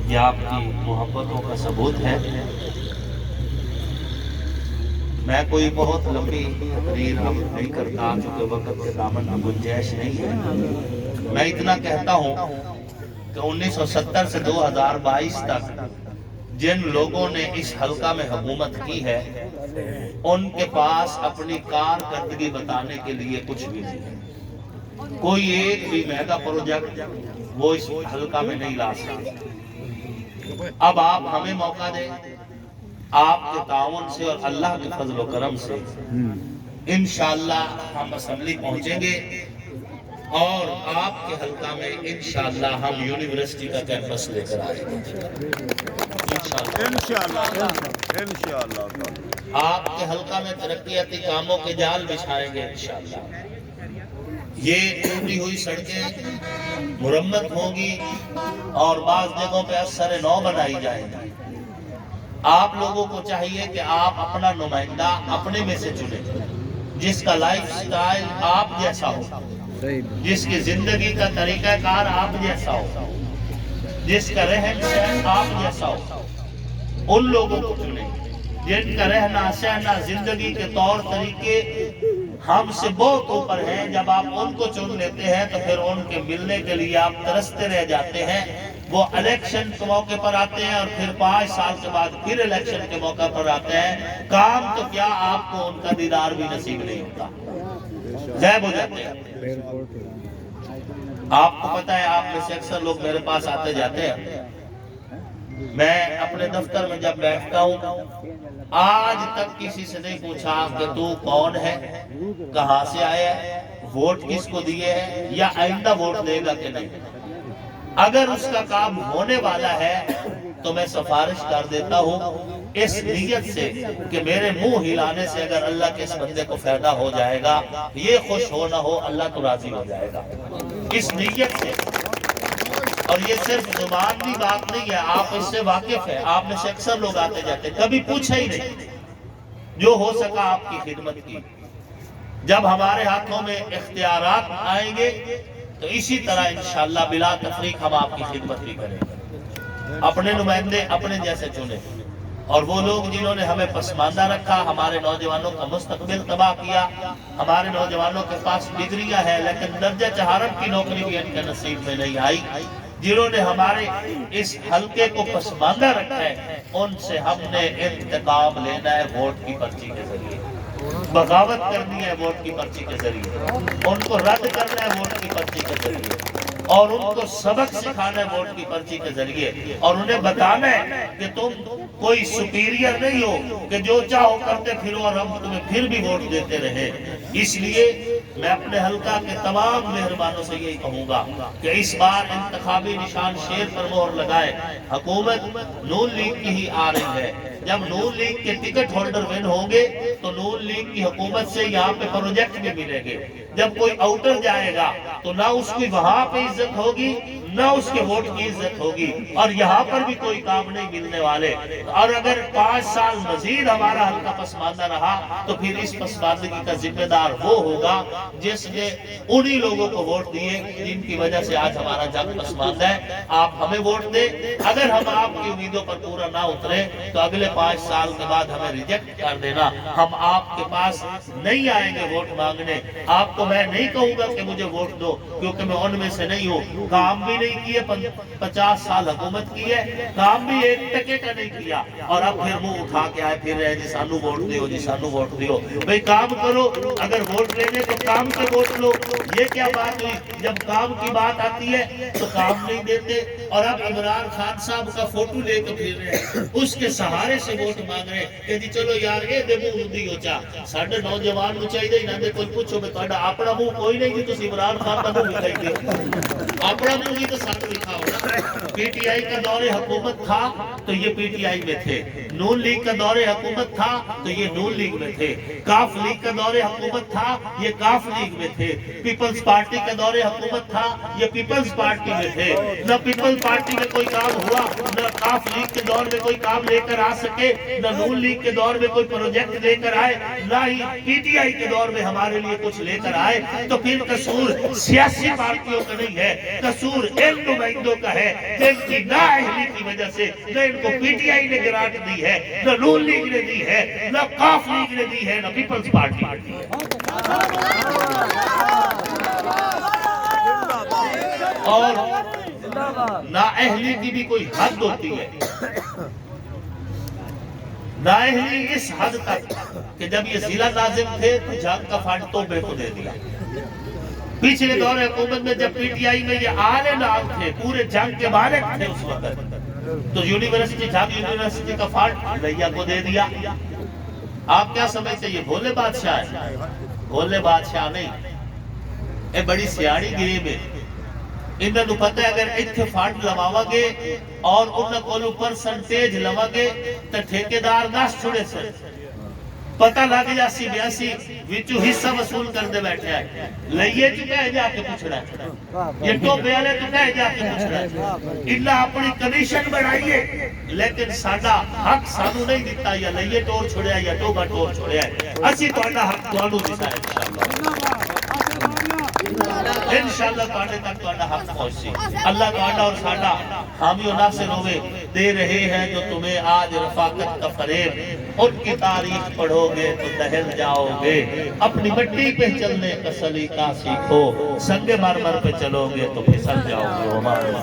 یہ آپ کی محبتوں کا ثبوت ہے۔ میں کوئی بہت لمبی تقریر اب نہیں کرتا چونکہ وقت کے دامن میں گنجائش نہیں ہے۔ میں اتنا کہتا ہوں کہ 1970 سے 2022 تک جن لوگوں نے اس حلقہ میں حکومت کی ہے ان کے پاس اپنی کارکردگی بتانے کے لیے کچھ بھی نہیں ہے۔ کوئی ایک بھی میگا پروجیکٹ وہ اس حلقہ میں نہیں لا سکتے۔ اب آپ ہمیں موقع دیں، آپ کے تعاون سے اور اللہ کے فضل و کرم سے انشاءاللہ ہم اسمبلی پہنچیں گے اور آپ کے حلقہ میں انشاءاللہ ہم یونیورسٹی کا کیمپس لے کر آئیں گے انشاءاللہ۔ آپ کے حلقہ میں ترقیاتی کاموں کے جال بچھائیں گے انشاءاللہ۔ یہ ٹوٹی ہوئی سڑکیں مرمت ہوں گی اور بعض جگہوں پہ اثر نو بنائی جائیں گی۔ آپ لوگوں کو چاہیے کہ آپ اپنا نمائندہ اپنے میں سے چنیں جس کا لائف سٹائل آپ جیسا ہو، جس کی زندگی کا طریقہ کار آپ جیسا ہو، جس کا رہن سہن آپ جیسا ہو۔ ان لوگوں کو چنیں جن کا رہنا سہنا زندگی کے طور طریقے ہم سے بہت اوپر ہیں۔ جب آپ ان کو چن لیتے ہیں تو پھر ان کے ملنے کے لیے آپ ترستے رہ جاتے ہیں۔ وہ الیکشن کے موقع پر آتے ہیں اور پھر 5 سال کے بعد پھر الیکشن کے موقع پر آتے ہیں، کام تو کیا آپ کو ان کا دیدار بھی نصیب نہیں ہوتا، غائب ہو جاتے ہیں۔ آپ کو پتہ ہے آپ میں سے اکثر لوگ میرے پاس آتے جاتے ہیں۔ میں اپنے دفتر میں جب بیٹھتا ہوں آج تک کسی سے نہیں پوچھا کہ تو کون ہے، کہاں سے آیا ہے، ووٹ کس کو دیے ہیں یا آئندہ ووٹ دے گا کہ نہیں۔ اگر اس کا کام ہونے والا ہے تو میں سفارش کر دیتا ہوں اس نیت سے کہ میرے منہ ہلانے سے اگر اللہ کے اس بندے کو فائدہ ہو جائے گا، یہ خوش ہو نہ ہو اللہ تو راضی ہو جائے گا، اس نیت سے۔ اور یہ صرف زبان کی بات نہیں ہے، آپ اس سے واقف ہیں۔ آپ میں سے اکثر لوگ آتے جاتے کبھی پوچھا ہی نہیں، جو ہو سکا آپ کی خدمت کی۔ جب ہمارے ہاتھوں میں اختیارات آئیں گے تو اسی طرح انشاءاللہ بلا تفریق ہم آپ کی خدمت بھی کریں گے۔ اپنے نمائندے اپنے جیسے چنے، اور وہ لوگ جنہوں نے ہمیں پسماندہ رکھا، ہمارے نوجوانوں کا مستقبل تباہ کیا، ہمارے نوجوانوں کے پاس ڈگریاں ہیں لیکن درجہ چہارم کی نوکری بھی ان کے نصیب میں نہیں آئی، جنہوں نے ہمارے اس حلقے کو پسماندہ رکھا ہے، ان سے ہم نے انتقام لینا ہے ووٹ کی پرچی کے ذریعے، بغاوت کرنی ہے ووٹ کی پرچی کے ذریعے، ان کو رد کرنا ہے ووٹ کی پرچی کے ذریعے، اور ان کو سبق سکھانا ہے ووٹ کی پرچی کے ذریعے، اور انہیں بتانا ہے کہ تم کوئی سپیریئر نہیں ہو کہ جو چاہو کرتے پھرو اور ہم تمہیں پھر بھی ووٹ دیتے رہے۔ اس لیے میں اپنے حلقہ کے تمام مہربانوں سے یہی کہوں گا کہ اس بار انتخابی نشان شیر پر مہر لگائے۔ حکومت نون لیگ کی ہی آ رہی ہے، جب نون لیگ کے ٹکٹ ہولڈر ون ہوں گے تو نون لیگ کی حکومت سے یہاں پہ پروجیکٹ بھی ملیں گے۔ جب کوئی آؤٹر جائے گا تو نہ اس کی وہاں پہ عزت ہوگی نہ اس کے ووٹ کی عزت ہوگی، اور یہاں پر بھی کوئی کام نہیں ملنے والے۔ اور اگر 5 سال مزید ہمارا حلقہ پسماندہ رہا تو پھر اس پسماندگی کا ذمہ دار وہ ہوگا جس نے انہی لوگوں کو ووٹ دیے جن کی وجہ سے آج ہمارا جنگ پسماندہ ہے۔ آپ ہمیں ووٹ دیں، اگر ہم آپ کی امیدوں پر پورا نہ اترے تو اگلے 5 سال کے بعد ہمیں ریجیکٹ کر دینا۔ ہم آپ کے پاس نہیں آئیں گے ووٹ مانگنے، آپ کو میں نہیں کہوں گا کہ مجھے ووٹ دو کیونکہ میں ان میں سے نہیں ہوں۔ کام بھی نہیں کیے، 50 سال حکومت کی ہے، کام بھی 1 ٹکے کا نہیں کیا، اور اب پھر منہ اٹھا کے آئے پھر رہے جی سانو ووٹ دیو، جی سانو ووٹ دیو۔ بھئی کام کرو، اگر ووٹ لینے تو کام کے ووٹ لو۔ یہ کیا بات ہوئی، جب کام کی بات آتی ہے تو کام نہیں دیتے، اور اب عمران خان صاحب کا فوٹو لے کے پھر رہے ہیں، اس کے سہارے سے ووٹ مانگ رہے ہیں کہ جی چلو یار اے دے منہ دی ہو چا ساڈے نوجوان نو چاہیے نہ دے کوئی پوچھو میں تہاڈا اپنا منہ کوئی نہیں جی تسی عمران خان دا منہ دکھائی دے، اپنا منہ بھی تو ساتھ لکھا ہونا۔ پی ٹی آئی کا دور حکومت تھا تو یہ پی ٹی آئی میں تھے، نون لیگ کا دور حکومت تھا تو یہ نون لیگ میں تھے، کاف لیگ کا دور حکومت تھا یہ کاف لیگ میں تھے، پیپلز پارٹی کا دور حکومت تھا یہ پیپلز پارٹی میں تھے۔ نہ پیپلز پارٹی میں کوئی کام ہوا، نہ کاف لیگ کے دور میں کوئی کام لے کر آ سکے، نہ نون لیگ کے دور میں کوئی پروجیکٹ لے کر آئے، نہ ہی پی ٹی آئی کے دور میں ہمارے لیے کچھ لے کر آئے۔ تو پھر قصور سیاسی پارٹیوں کا نہیں ہے، قصور ان نمائندوں کا ہے جن کی نااہلی کی وجہ سے نہ ان کو پی ٹی آئی نے گرانٹ دی ہے، نہ نون لیگ نے دی ہے، نہ قاف لیگ نے دی ہے، نہ پیپلز پارٹی نے دی ہے۔ اور نااہلی کی بھی کوئی حد ہوتی ہے، نااہلی اس حد تک کہ جب یہ ضلع ناظم تھے تو جنگ کا فنڈ توبے کو دے دیا۔ پچھلے دور حکومت میں جب پی ٹی آئی میں یہ آلے نام تھے، پورے جنگ کے مالک تھے اس وقت، تو یونیورسٹی جنگ یونیورسٹی کا فنڈ ریا کو دے دیا۔ آپ کیا سمجھتے یہ بھولے بادشاہ ہے؟ بھولے بادشاہ نہیں، اے بڑی سیاڑی گری میں انہوں نے پتہ ہے اگر اتھے فنڈ لواوا گے اور انہوں کو پرسنٹیج لوا گے تو ٹھیکیدار ناس چھوڑے سے پتہ لگ جاسی بیاسی وچو حصہ وصول کر دے بیٹھے ہیں، لئیے چکا ہے جا کے پوچھ رہا ہے، یہ تو بیالے چکا ہے جا کے پوچھ رہا ہے۔ اللہ اپنی کنیشن بڑھائیے لیکن سادہ حق سانو نہیں دیتا، یا لئیے ٹور چھوڑے یا ٹوبہ ٹور چھوڑے ہے، اسی تو انہا حق تو انہوں دیتا ہے انشاءاللہ تواڈے تک تواڈا حق پہنچے۔ اللہ تواڈا اور ساڈا حامی و ناصر ہوئے دے رہے ہیں جو تمہیں آج رفاقت کا فریب، ان کی تاریخ پڑھو گے تو دہل جاؤ گے، اپنی مٹی پہ چلنے کا سلیقہ سیکھو، سنگ مرمر پہ چلو گے تو پھسل جاؤ گے۔